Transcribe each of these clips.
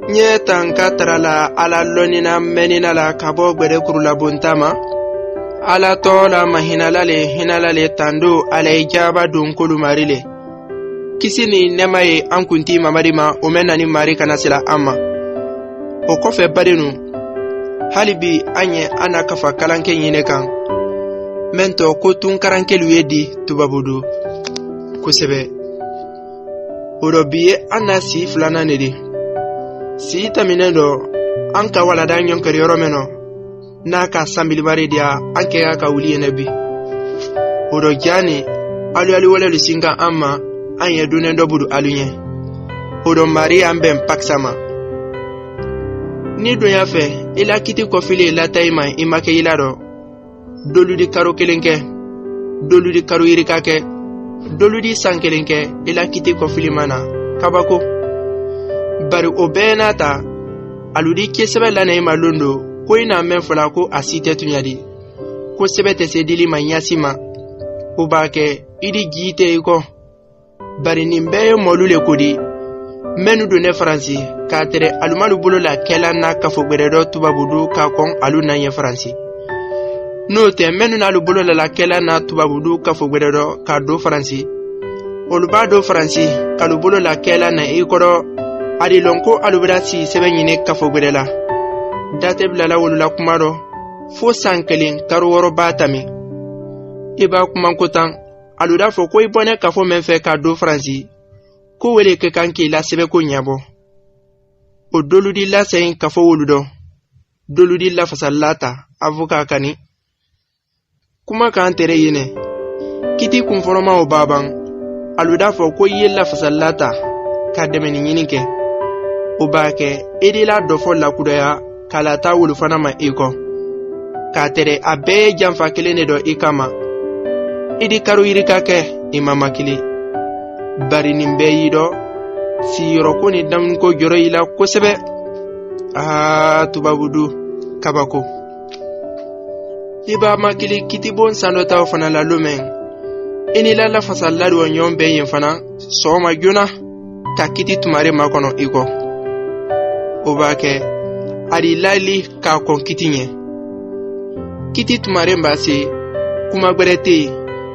nye tanka trala ala lonina menina la kabo gbere kurula bontama ala tola hinalale tando ala ijaba don kolumarile kisini nemaye ankunti mamarima omenani mari kanasila amma o kofe badenu halibi anye ana kafa kalanke nyine kan mento ko tun karankelu yedi tubabudu kusebe orobiye ana si flana nedi si taminendo anka wala danyon kari yoromeno naka sambili maridia anke aka uliye nabi oro jani alu wala lusinga amma anye dunendo budu alunye oro mari ambem paksama ni dunya fe ila kiti kofile la taima imake ilaro doludi karo kelenke doludi karo irikake doludi sankelenke ila kiti kofile mana kabako bari obenata aludi kesebe lana ima londo ko ina menfola ko asite tunyadi ko sebete sedili manyasima ubake idi gite iko bari nimbe molule kodi menu do ne franci katre alumalu bolo la kela na kafo gberedo tubabudu ka kon alu na ye franci no te menu na lu bolo la kela na tubabudu kafo gberedo ka do franci olubado franci kalu bolo la kela na ikoro adi lonko alubrasi sebe nyine kafo gberela date blala wolula kumaro fo sankelin karworo batami iba kumankotan aluda fo ko ibone kafo menfe ka do franci ko wele ke kanki la sebe ko nyabo o doludi la sein kafo woludo doludi la fasallata avoka kani kuma kan tere yene kiti kunforoma o baban aluda fo ko yella fasallata ka demeni nyinike o bake edila dofo la kudaya kala ta wulu fana ma iko ka tere abe jamfa kelene do ikama idi karu yirika ke imama kili bari nimbe yido si yoroko ni dam ko joro ila ko sebe tubabudu kabako iba makili kitibon sanota fana la lumen inila la fasalladu nyombe yin fana soma juna ka kiti tumare makono iko obake ari lali ka kon kitinye kiti tumare mbasi kuma gberete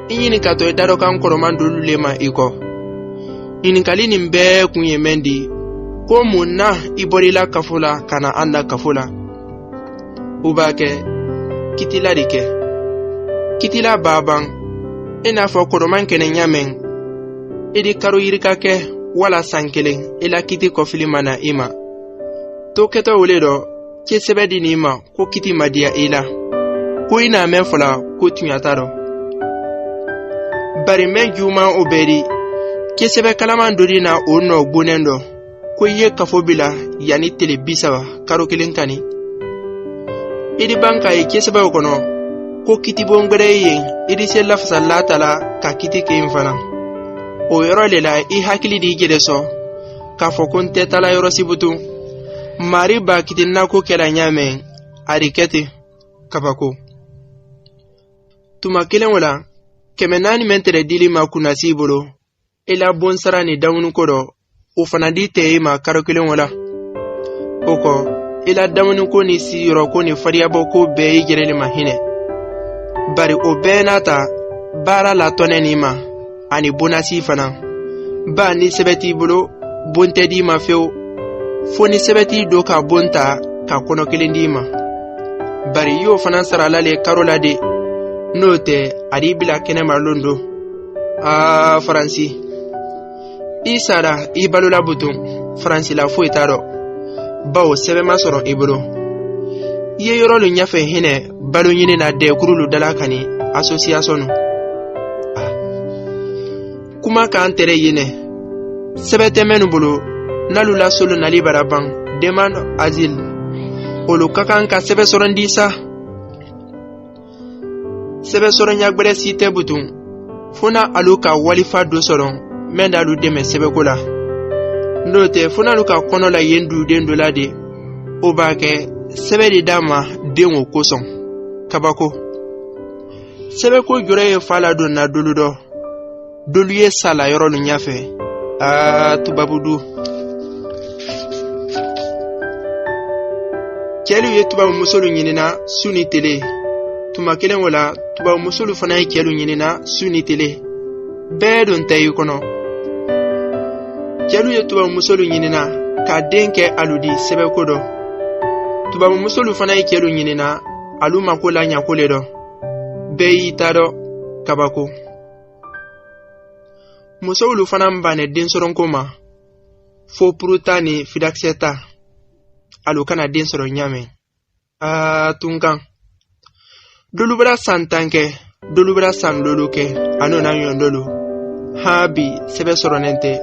inyini kato daro kan koromando lulema iko ininkali nimbe kunye mendi ko munna iborila kafula kana anda kafula ubake kitila dike kitila baban ina fo koroman kene nyamen idi karo yirikake wala sankele ila kiti kofili mana ima to keto wuledo ke sebedi nima ko kiti madia ila ko ina menfola ko tunyataro bari men juma oberi kesebe kalaman dori na ono gbonendo ko ye kafobila yani telebisa karo kelenkani idi banka e kesebe okono ko kitibon gbere yen idi se la fasallata la ka kiti ke infana o yoro lela I hakili di gede so ka fokon tetala yoro sibutu mari ba kitinna ko kela nyame arikete kabako tuma kelen wala kemenani mentere dili makuna sibolo ila bonsara ni dawnu kodo o fana di teima karo kelen wala oko ila dawnu ko ni siro ko ni fariya boko be yigerele mahine bari o benata bara la tonenima ani bonasi fana ba ni sebeti bolo bonte di ma feo foni sebeti do ka bonta ka kono kelen di ma bari yo fana sara lale karola de note adi bila kene marlondo Franci isara ibalula butun Franci la fo itaro bawo sebe masoro ibro ye yoro lu nyafe hine balu nyine na de kurulu dalakani association kuma ka antere yine sebe temenu bulu nalu la solo nali baraban demand azil olu kakan ka sebe sorondisa sebe soron yagbere site butun funa aluka walifa do soron menda alu deme sebe kola ndote funa aluka kono la yendu dendo lade obake sebe di dama dengo koson kabako sebe ko jore fala do na doludo doluye sala yoro lu nyafe tubabudu kelu ye tubabu musolu ɲinina su ni tele. Tuma kelen wala tubabu musolu fana ye kelu ɲinina su ni tele. Bɛɛ don tɛ i kɔnɔ. Kelu ye tubabu musolu ɲinina ka den kɛ alu di sɛbɛko dɔ. Tubabu musolu fana ye kelu ɲinina alu mako la ɲako le dɔ. Bɛɛ y'i ta dɔ kabako. Musolu fana mbane den soronko ma. Fo puruta ni fidakisɛ ta. Alu kana den sɔrɔ ɲame. Tunkan. Dolu bɛra san 10 kɛ, dolu bɛra san 7 kɛ, ano na ɲɔn dolu. Bi sɛbɛ sɔrɔnen tɛ.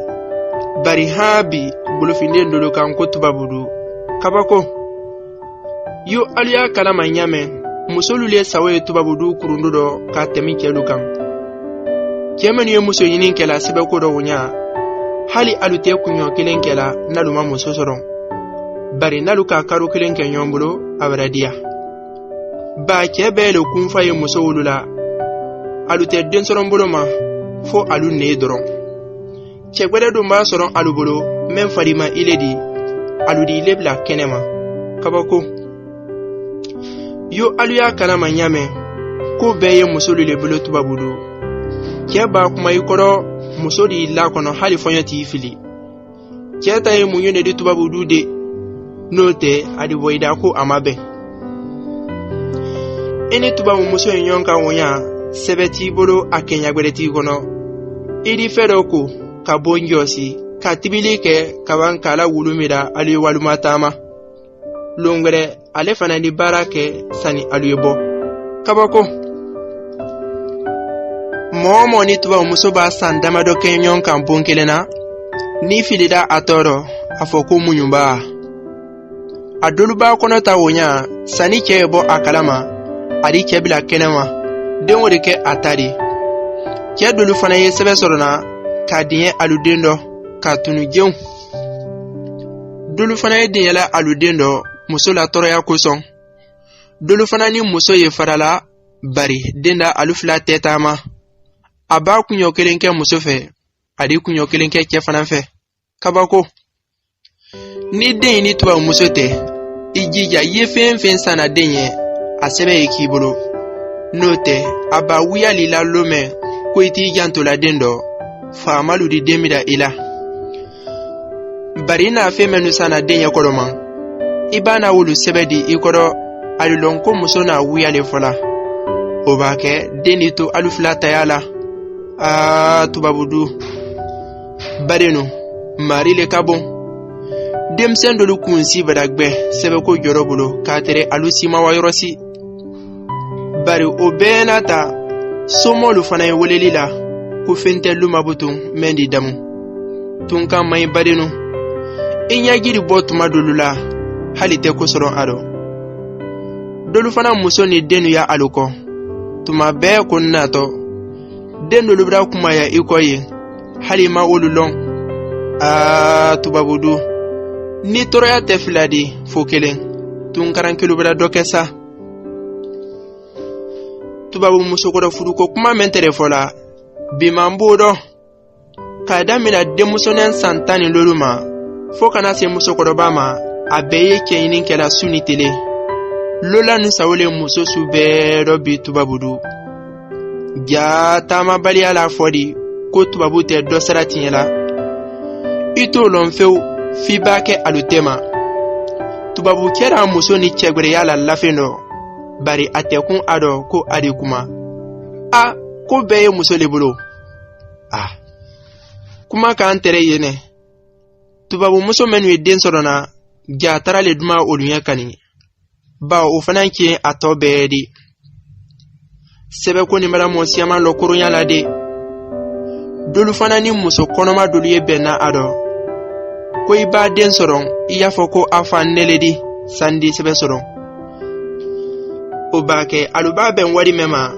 Bari bi bolofinden dolu kan ko tubabudu. Kabako. Yo alu y'a kalama ɲame, musolu le sawo ye tubabudu kurundu dɔ ka tɛmi kɛlu kan. Cɛ minnu ye muso ɲini kɛla sɛbɛko dɔ ɲa, hali alu tɛ kunɲɔ kelen kɛla n'alu ma muso sɔrɔ. Bari n'alu ka karo kelen kɛ ɲɔgɔn bolo a bɛra diya. Ba cɛ bɛɛ le kunfa ye muso wulu la. Alu tɛ den sɔrɔ bolo ma fo alu ne dɔrɔn. Cɛ gwɛrɛ dun b'a sɔrɔ alu bolo mɛn farima ile di. Alu di ile bila kɛnɛ ma. Kabako. Yo alu y'a kalama ɲamɛ ko bɛɛ ye muso le bolo tubabudu. Cɛ b'a kuma i kɔrɔ muso di la kɔnɔ hali fɔɲɔ t'i fili. Cɛ ta ye mun ye ne di tubabudu de. N'o tɛ a di bɔ i da ko a ma bɛn. I ni tubabu muso ye ɲɔgɔn kan woɲa sɛbɛ t'i bolo a kɛɲɛ gwɛrɛ t'i kɔnɔ. I di fɛ dɔ ko ka bɔ jɔsi ka tibili kɛ ka ban k'a la wulu mira alu ye waluma taama. Lon wɛrɛ ale fana ni baara kɛ sani alu ye bɔ. Kabako. Mɔgɔ mɔgɔ ni tubabu muso b'a san damadɔ kɛ ɲɔgɔn kan bon kelen na, ni filida a tɔɔrɔ a fɔ ko muɲuba. A dolu b'a kɔnɔ ta woɲa sani cɛ ye bɔ a kalama, a di cɛ bila kɛnɛ ma, den o de kɛ a ta de. Cɛ dolu fana ye sɛbɛ sɔrɔ na k'a diɲɛ alu den dɔ k'a tunu jew. Dolu fana ye diɲɛla alu den dɔ muso la tɔrɔya kosɔn. Dolu fana ni muso ye farala bari den da alu fila tɛ taama. A b'a kunɲɔ kelen kɛ muso fɛ, a di kunɲɔ kelen kɛ cɛ fana fɛ. Kabako. Ni den ni tubabu muso tɛ, i jija ye fɛn fɛn sanna den ye, a sɛbɛ ye k'i bolo. N'o tɛ, a b'a wuyali la lomɛ ko i t'i janto la den dɔ, faamalu di den mida i la. Bari n'a fɛn minnu sanna den ye kɔrɔ ma, i b'a na wulu sɛbɛ di i kɔrɔ, alu lɔn ko muso n'a wuyale fɔla. O b'a kɛ den ni to alu fila taya la. Tubabudu. Barenu, mari le ka bon. Denmisɛn dolu kun si badagbɛ sɛbɛko jɔrɔ bolo k'a tɛrɛ alu sima wa yɔrɔ si. Bari o bɛɛ n'a ta somɔlu fana ye weleli la ko fɛn tɛ lumabutun mɛn di damu. Tunkan man ɲi barenu. I ɲɛjiri bɔ tuma dolu la hali tɛ ko sɔrɔ a dɔ. Dolu fana muso ni denu ya alu kɔ. Tuma bɛɛ ko natɔ. Den dolu bɛra kumaya i kɔ ye hali ma olu lɔn. Tubabudu. Ni tɔrɔya tɛ fila di fo kelen. Tunkaran kelu bɛra dɔ kɛ sa. Tubabu musokɔrɔ furuko kuma mɛn tɛrɛ fɔ la. Bi man b'o dɔn. K'a damina denmusonin san 17 ma fo kana se musokɔrɔba ma, a bɛɛ ye cɛ ɲini kɛla su ni tele. Lola ni sawole muso su bɛɛ dɔ bi tubabudu. Ja taama baliya la fɔ di ko tubabu tɛ dɔ sira tiɲɛ la. I t'o lɔn fewu f'i b'a kɛ alu tema. Tubabu kɛra muso ni cɛgwɛrɛya la lafen dɔ, bari a tɛ kun a dɔ ko a de kuma. Ko bɛɛ ye muso le bolo. Kuma k'an tɛrɛ yenɛ. Tubabu muso minnu ye den sɔrɔ na, ja taara le duma olu ɲɛ kani. Ba o fana tiɲɛ a tɔ bɛɛ di. Sɛbɛko ni bɛra mɔ siyaman lɔ koronya la de. Dolu fana ni muso kɔnɔma dolu ye bɛnna a dɔ. Ko i b'a den sɔrɔ, i y'a fɔ ko a fa nele di, sandi sɛbɛ sɔrɔ. O b'a kɛ alu b'a bɛn wari mɛn ma,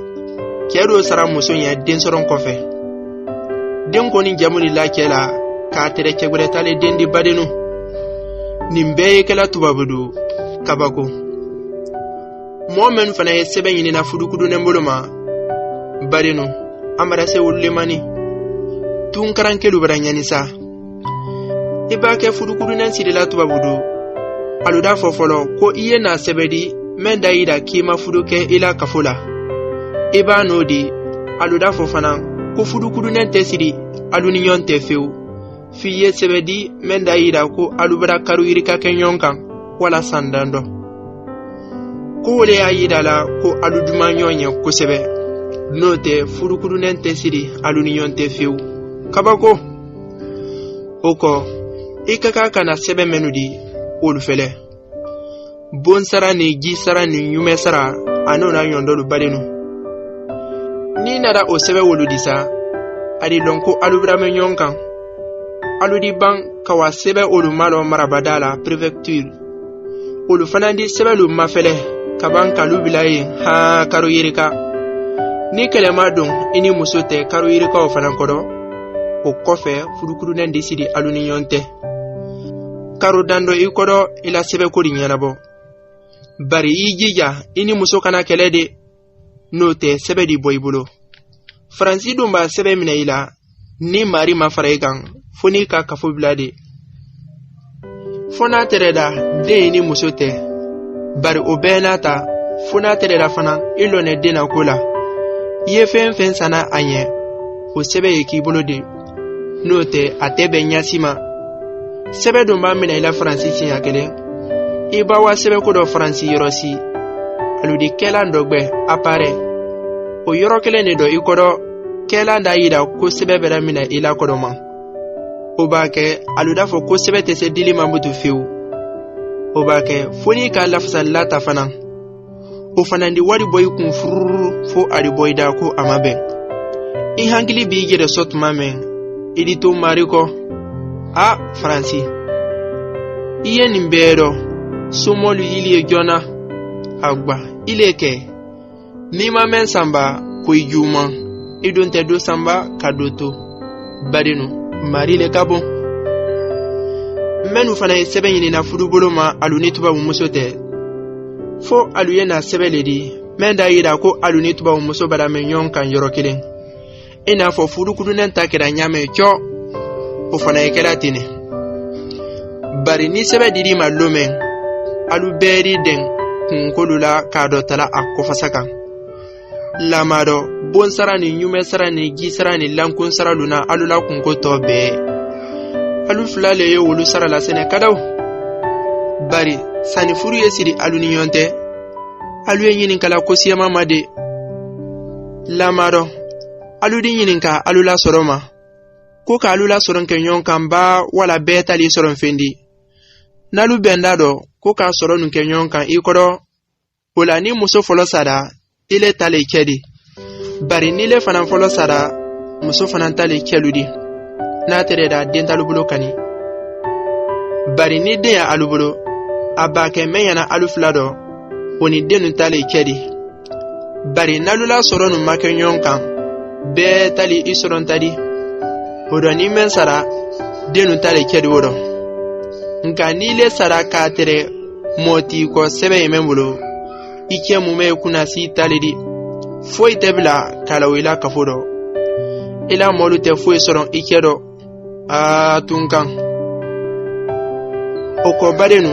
cɛ dɔ sara muso ɲɛ den sɔrɔ kɔfɛ. Den kɔni jamu ni la cɛ la, k'a tɛrɛ cɛ wɛrɛ tale den di badenu. Nin bɛɛ ye kɛla tubabudu, kabako. Mɔgɔ minnu fana ye sɛbɛn ɲinina fudukudunen bolo ma, badenu, an bara se olu le mani. Tunkaran kelu bɛra ɲani sa. I b'a kɛ fudukudunen sirila tubabudu. aluda fofolo ko iye na sebedi men da yida kima fudu ke ila kafula iba nodi aluda fofana ko fudu kudu nente sidi alu ni nyonte feu fiye sebedi men da yida ko alubara karu irika kenyonkan wala sandando ko wole ya yida la ko aluduma nyonye ko sebe note fudu kudu nente sidi alu ni nyonte feu kabako oko ikaka kana sebe menudi olufele bon sara ni gi sara ni nyume sara anona yondolu badenu ni nada o sebe woludisa adi lonko alubra menyonkan aludi ban kawa sebe olu malo marabadala prefecture olu fanandi sebe lu mafele kaban kalubilaye ha karo yirika ni kelema don ini musote karo yirika o fanankodo o kofe fudukuru nen disidi aluni yonte karo dando ikodo ila sebe ko di nyalabo bari yijija ini muso kana kelede note sebe di boybulo franci dumba sebe mina ila ni mari mafaraigan foni ka kafo blade fona tereda de ini muso te bari obenata fona tereda fana ilone dena kola yefen sana anye o sebe yekibolo de note atebe nyasima sebe dumba mina ila franci sinya kele iba wa sebe ko do franci yorosi aludi kela ndogbe apare o yoro kele ne do ikodo kela nda yida ko sebe bera mina ila kodo man o ba ke aluda fo ko sebe te se dili mambutu fiu o ba ke foni ka lafsa lata fana o fana ndi wari boy kun furru fo ari boy da ko amabe i hangili bi gede sot mamen idi to mariko a franci iye nimbero sumolu yili jona agba ileke nima men samba ko ijuma idonte do samba kadoto badinu marile kabo menu fana sebe yini na fudubolo ma aluni tuba musote fo aluye na sebe ledi menda yida ko aluni tuba muso bada menyon kan yoro kilin ina fo fudukudu nen takira nyame cho o fana ekela tini bari ni sebe didi malumen alu beri den kunkolula kado tala akofasaka lamado bon sara ni nyume sara ni gi sara ni lankun sara luna alula kunko tobe alu flale ye wolu sara la sene kadaw bari sani furu ye siri alu ni yonte alu ye nyinin kala ko siyama made lamado alu di nyinin ka alula soroma ko ka alula soron kenyon kamba wala beta li soron fendi nalu bendado ko ka soro nun kenyon kan ikodo ola ni muso folo sada ile tale kedi bari ni le fanan folo sada muso fanan tale keludi na tere da dentalu bulo kani bari ni de ya alubulo abake menyana aluflado oni denu tale kedi bari nalula soro nun makenyon kan be tali isoron tadi odo ni men sara denu tale kedi wodo nka nile sara ka tere moti ko sebe yemembulo ike mume kuna si talidi foi tebla kala wila kafodo ila molu te foi soron ike do tunkan oko badenu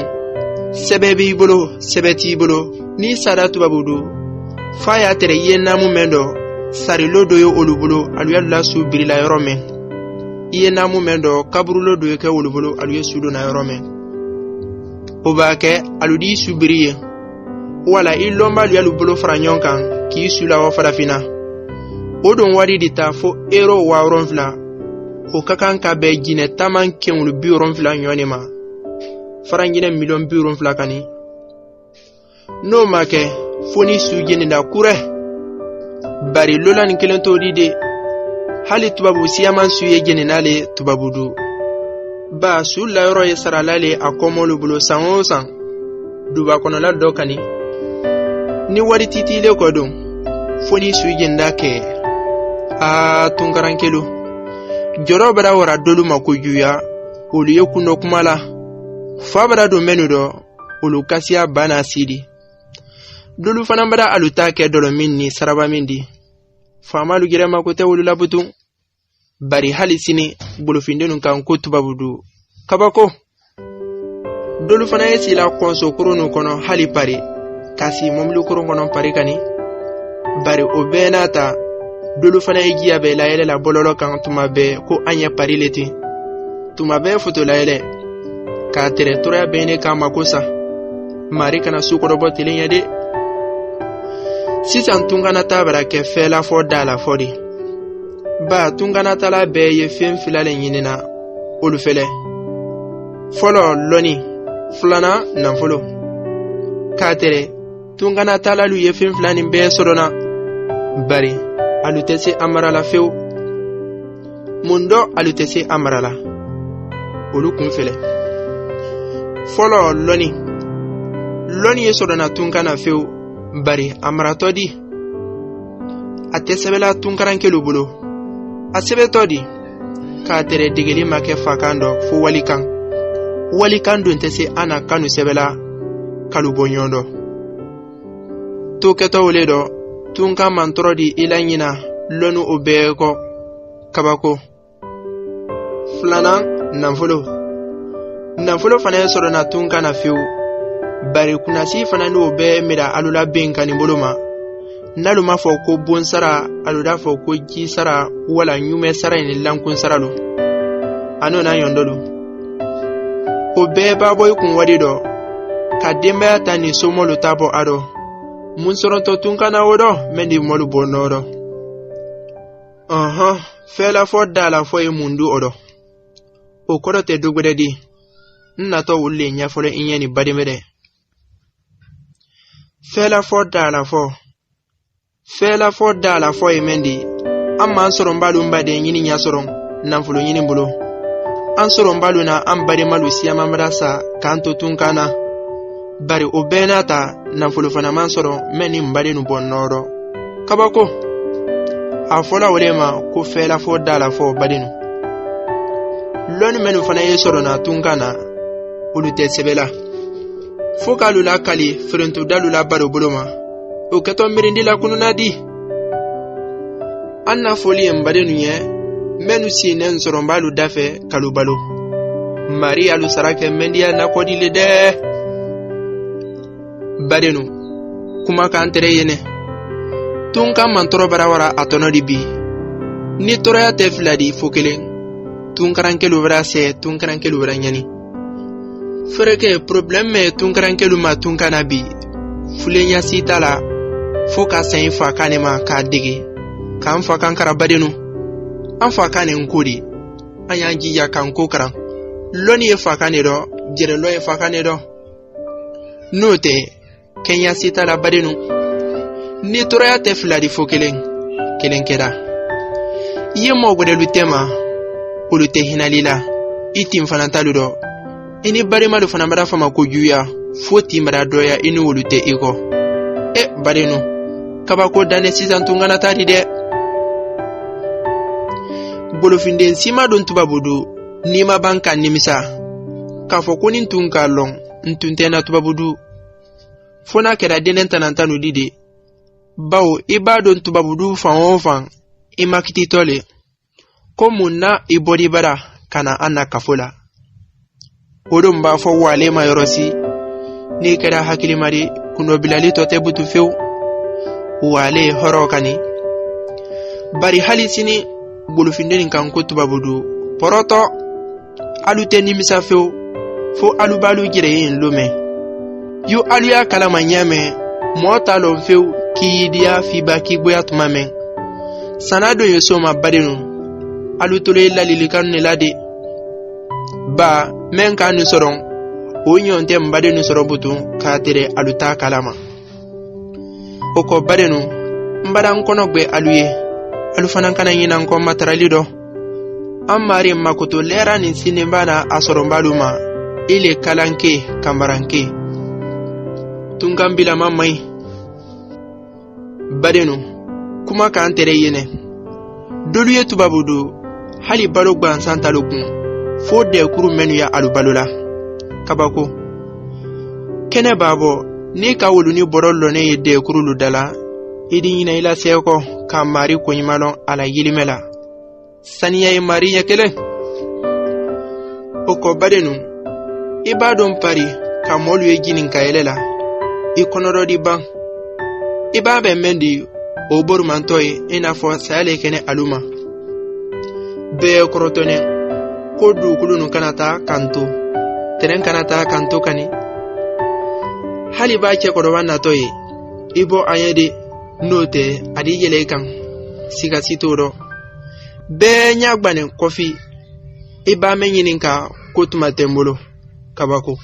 sebe bi bolo sebe ti bolo ni sara tubabudu faya tere yena mumendo sari lodo yo olubulo aluyalla su birila yorome iye namu mendo kaburulo do ke wolubolo aluye sudo na yorome obake aludi subiriye wala ilomba luyalubolo franyonkan ki sula wa farafina odon wadi dita fo ero wa ronfla o kakan ka be gine taman kenulu bi ronfla nyonema farangine million bi ronfla kani no make foni sujeni da kure bari lola ni kelento dide hali tubabu siyaman suye geninale tubabudu ba sulla yoro yesaralale akomolu bulo sangosan duba kono la dokani ni wari titile kodon foni suye ndake tungarankelu joro bara wara dolu makujuya olu yekuno kumala fabara do menudo olu kasiya bana sidi dolu fanambara alutake dolo minni saraba mindi famalu girema kote wolu labutu bari hali sini bulufindenu kan ko tubabudu kabako dolu fana ye sila konso kurunu kono hali pari kasi momlu kurun kono pari kani bari o bɛɛ n'a ta dolu fana ye jiya bɛɛ layɛlɛ la bɔlɔlɔ kan tuma bɛɛ ko an ye pari le ten tuma bɛɛ foto layɛlɛ k'a tɛrɛ tɔrɔya bɛɛ ne kan ma ko sa mari kana sukɔrɔbɔ telen ye de sisan tunkana ta bara kɛ fɛla fɔ da la fɔ de ba tunkana tala bɛɛ ye fɛn fila le ɲinina olu fɛlɛ fɔlɔ lɔni filanan nafolo k'a tɛrɛ tunkana talalu ye fɛn fila nin bɛɛ sɔrɔna bari alu tɛ se a marala fewu mun dɔ alu tɛ se a marala olu kun fɛlɛ fɔlɔ lɔni ye sɔrɔna tunkana fewu bari a maratɔ di a tɛ sɛbɛla tunkarankelu bolo a sɛbɛtɔ di k'a tɛrɛ degeli ma kɛ fakan dɔ fo walikan dun tɛ se an na kanu sɛbɛla kalu bɔ ɲɔgɔn dɔ to kɛtɔ wele dɔ tunkan mantɔrɔ di i la ɲina lɔnu o bɛɛ kɔ kabako filanan nafolo fana ye sɔrɔna tunkan na fewu bari kunasi fana n'o bɛɛ mira alu la ben kani bolo ma n'alu ma fɔ ko bon sara alu da fɔ ko ji sara wala ɲumɛ sara ni lankun sara lo ano na yɔndolu o bɛɛ b'a bɔ i kun wadi dɔ ka denbaya ta ni somɔlu ta bɔ a dɔ mun sɔrɔntɔ tunkana o dɔ mɛ di mɔlu bɔ nɔ dɔ fɛla fɔ da la fɔ ye mun du o dɔ o kɔrɔ tɛ dogwɛrɛ di n natɔ wulu le ɲɛfɔlɔ i ɲɛ ni bademɛ dɛ fɛla fɔ da la fɔ ye mɛn di an m'an sɔrɔ n balu n baden ɲini ɲa sɔrɔ nafolo ɲini bolo an sɔrɔ n balu na an bademalu siyamamada sa k'an to tunkana bari o bɛɛ n'a ta nafolo fana man sɔrɔ mɛn ni n badenu bɔ nɔɔrɔ kabako a fɔla wale ma ko fɛla fɔ da la fɔ badenu lɔni mɛnu fana ye sɔrɔ na tunkana olu tɛ sɛbɛla fo k'alu la kali ferentu dalu la baro bolo ma o kɛtɔ mirindi la kununa di an na foli ye n badenu ye mɛnu si ne n sɔrɔ n b'alu dafɛ kalu balo mari alu sara kɛ mɛndiya nakɔdi le dɛ badenu kuma kan tɛrɛ ye ne tunkan mantɔrɔ barawara a tɔnɔ di bi ni tɔrɔya tɛ fila di fo kelen tunkarankelu wɛrɛ sɛ tunkarankelu wɛrɛ ɲani fereke problème me tunkarankelu ma tunkana bi fulenya sita la fo ka sɛn fa kane ma k'a dege k'an fa kan kara badenu an fa kane nkodi an y'an jija k'an ko karan lɔni ye fa kane dɔ jɛrɛlɔ ye fa kane dɔ n'o tɛ kɛnya sita la badenu ni tɔrɔya tɛ fila di fo kelen kɛra i ye mɔgɔ wɛrɛlu tɛ ma olu tɛ hinali la i tin fana talu dɔ i ni bademalu fana bada fama ko juya fo tin bada dɔya i ni olu tɛ i kɔ badenu kabako dane sisan tunkana ta di dɛ bolofinden si ma don tubabu du ni ma ban ka nimisa k'a fɔ ko ni tun ka lɔn n tun tɛ na tubabu du fo n'a kɛra denen tanantanu di de bawo i b'a don tubabu du fan o fan i ma kititɔ le ko mun na i bɔdi bara ka na an na kafo la o don b'a fɔ wale ma yɔrɔ si n'i kɛra hakilimadi kunɔbilali tɔ tɛ butu fewu wale hɔrɔ kani bari hali sini bolofinden kan ko tubabu du pɔrɔtɔ alu tɛ nimisa fewu fo alu b'alu jɛrɛ yen lomɛ yo alu y'a kalama ɲamɛ mɔɔ t'a lɔn fewu k'i diya fiba k'i goya tuma mɛn sana don ye so ma badenu alu tolo ye lalilikan ne la de ba mɛn k'a ni sɔrɔ o ɲɔn tɛ n badenu sɔrɔ butu k'a tere alu t'a kalama o kɔ badenu n bada n kɔnɔ gwɛ alu ye alu fana kana ɲinan kɔ matarali dɔ an mari makoto lɛra nin sini bana a sɔrɔ n balu ma ile kalanke kambaranke tunkan bilama mai badenu kuma kan tere yene dolu ye tubabu do hali balo gbansan talo kun fo de kuru menu ya alu balo la kabako kene babo ni ka wolu ni boro lone ye de kuru lu dala idi ɲina ila seko ka mari ko ɲumalon ala yilimela saniya ye mari ya kelen o ko badenu I b'a dɔn pari ka mɔlu ye jinin ka yɛlɛ la I kɔnɔdɔ di ban I b'a bɛn mɛn di o borumantɔ ye I n'a fɔ saya le kɛnɛ alu ma bɛɛ kɔrɔtɔnɛ ko dugukolo nu kana taa kanto tɛrɛn kana taa kanto kani hali b'a cɛkɔrɔba natɔ ye I bɔ an ye de n'o tɛ a di yɛlɛ I kan sigasi t'o dɔ bɛɛ ɲa gbannen kɔfi I b'a mɛn ɲinin ka ko tuma tɛ n bolo kabako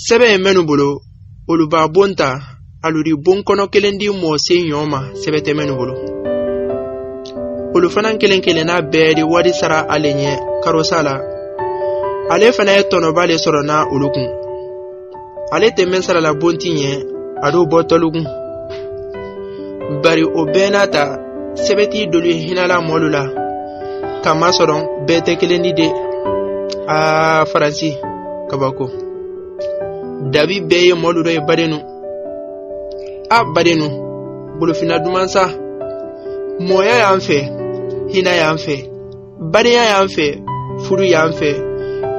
sɛbɛn mɛnu bolo olu b'a bon ta aluri bon kɔnɔ kelen di mɔɔ se ɲɔ ma sɛbɛ tɛ mɛnu bolo olu fana kelen kelen n'a bɛɛ di wari sara ale ɲɛ karosa la ale fana ye tɔnɔba le sɔrɔ na olu kun ale tɛ mɛn sara la bon ti ɲɛ a do bɔ tɔlugun bari o bɛɛ n'a ta sɛbɛti dolu hinala mɔlu la kama sɔrɔ bɛɛ tɛ kelen di de Faransi kabako dabi bɛɛ ye mɔlu dɔ ye badenu badenu bolofina duman sa mɔya y'an fɛ hina y'an fɛ badenya y'an fɛ furu y'an fɛ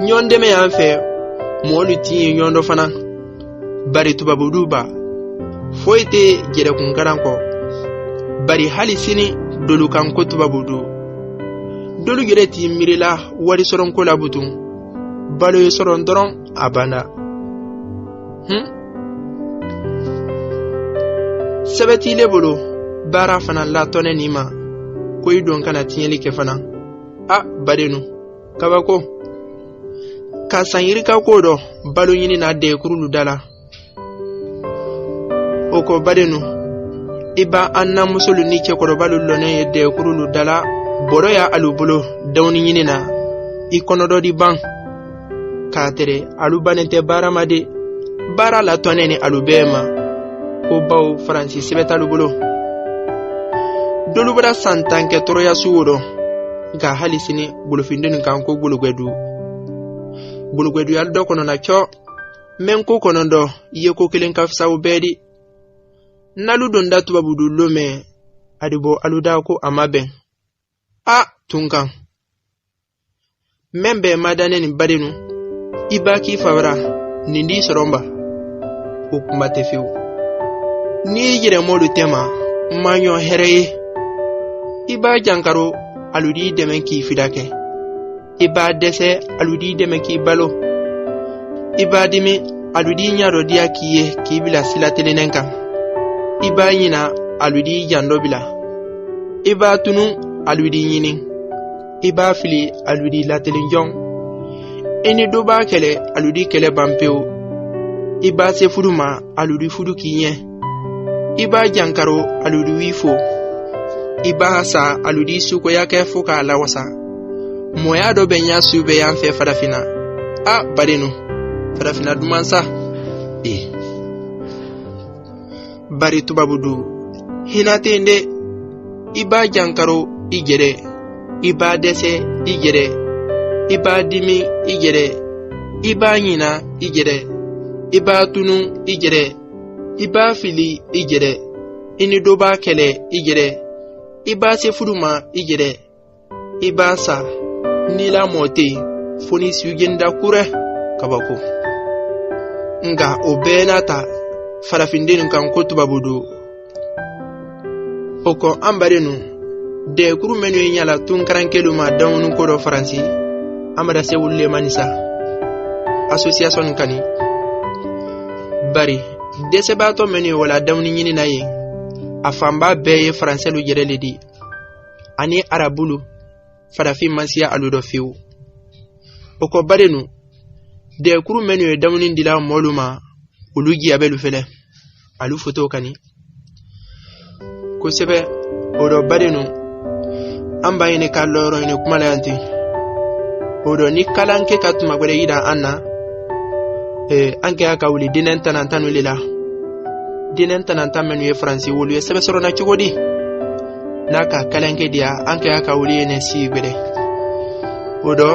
ɲɔn dɛmɛ y'an fɛ mɔlu ti ye ɲɔn dɔ fana bari tubabudu ba foyi tɛ jɛrɛkun karan kɔ bari hali sini dolu kan ko tubabudu dolu yɛrɛ ti miirila wari sɔrɔ ko la butun balo ye sɔrɔ dɔrɔn a banna sɛbɛti le bolo baara fana latɔnɛ ni ma ko I don kana tiɲɛli kɛ fana badenu kabako ka san yirika ko dɔ balo ɲini na dekurulu dala o ko badenu I ba an na musolu ni cɛkɔrɔbalu lɔnɛ ye dekurulu dala bɔrɔ ya alu bolo dawni ɲini na I kɔnɔdɔ di ban k'a tere alu bannen tɛ baara ma de baara latɔnɛ ni alu bɛɛ ma ko baw Faransi sɛbɛtalu bolo dolu bɛra san 10 kɛ tɔrɔya sugu dɔ nka hali sini bolofindeni kan ko bologwɛduya dɔ kɔnɔna cɔ mɛn ko kɔnɔdɔ ye ko kelen ka fisaw bɛɛ di nalu don da tubabudu lomɛ adibo alu da ko a ma bɛn tunkan mɛn bɛɛ ma danɛ ni badenu I b'a k'i fabara nin di sɔrɔnba o kuma tɛ fewu ni yɛrɛ mɔlu tema ma ɲɔ hɛrɛ ye I b'a jankaro aludi dɛmɛ k'i fida kɛ I b'a dɛsɛ aludi dɛmɛ k'i balo I b'a dimi aludi ɲadɔ diya k'i ye k'i bila sila telenen kan I b'a ɲina aludi jandɔ bila I b'a tunu aludi ɲini I b'a fili aludi latelenjɔn I ni do b'a kɛlɛ aludi kɛlɛ ban pewu I b'a se fudu ma aludi fudu k'i ɲɛ I b'a jankaro aludi wifo I b'a sa aludi sukoya kɛ fo k'a lawasa mɔya dɔ bɛ ɲa su bɛ yan fɛ farafina badenu farafina duman sa bari tubabudu hinate nde I b'a jankaro I jɛrɛ I b'a dɛsɛ I jɛrɛ I b'a dimi I jɛrɛ I b'a ɲina I jɛrɛ I b'a tunu I jɛrɛ I b'a fili I jɛrɛ I ni do b'a kɛlɛ I jɛrɛ I b'a se fudu ma I jɛrɛ I b'a sa ni la mɔte fo ni sugenda kurɛ kabako nga o bɛɛ n'a ta farafindeni kan ko tubabudu o kɔ an badenu dɛkuru mɛnu ye ɲala tun karankelu ma dawunu ko dɔ Faransi amada se wulle manisa association kani bari dɛsɛbaatɔ mɛnu ye wala dawuni ɲini na ye a fanba bɛɛ ye faransɛlu yɛrɛ le di ani arabulu farafin masiya alu dɔ fewu o kɔ badenu dɛkuru mɛnu ye dawuni dila mɔlu ma olu jiyabɛlu fɛlɛ alu foto kani kosɛbɛ o dɔ badenu an b'a ɲini ka lɔyɔrɔ ɲini kuma la yan ten o dɔ ni kalan kɛ ka tuma wɛrɛ yira an na an kɛ ka wuli dinɛ tanantan le la dinɛ tanantan mɛnu ye Faransi wolu ye sɛbɛ sɔrɔ na cogo di n'a ka kalan kɛ diya an kɛ ka wuli ye ne si wɛrɛ o dɔ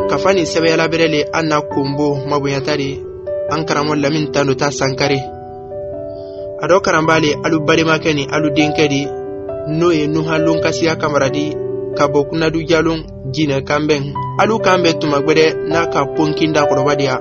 ka fa ni sɛbɛyala bɛrɛ le an na kombo mabonyata de an karamɔ Lamin Tando ta Sankare a dɔ karanba le alu balimakɛ ni alu denkɛ de n'o ye Nuha Lonkasiya Kamaradi ka bɔ kunadu jalon jine kanbɛn alu kanbɛ tuma gbɛdɛ n'a ka ponkinda kɔrɔba dia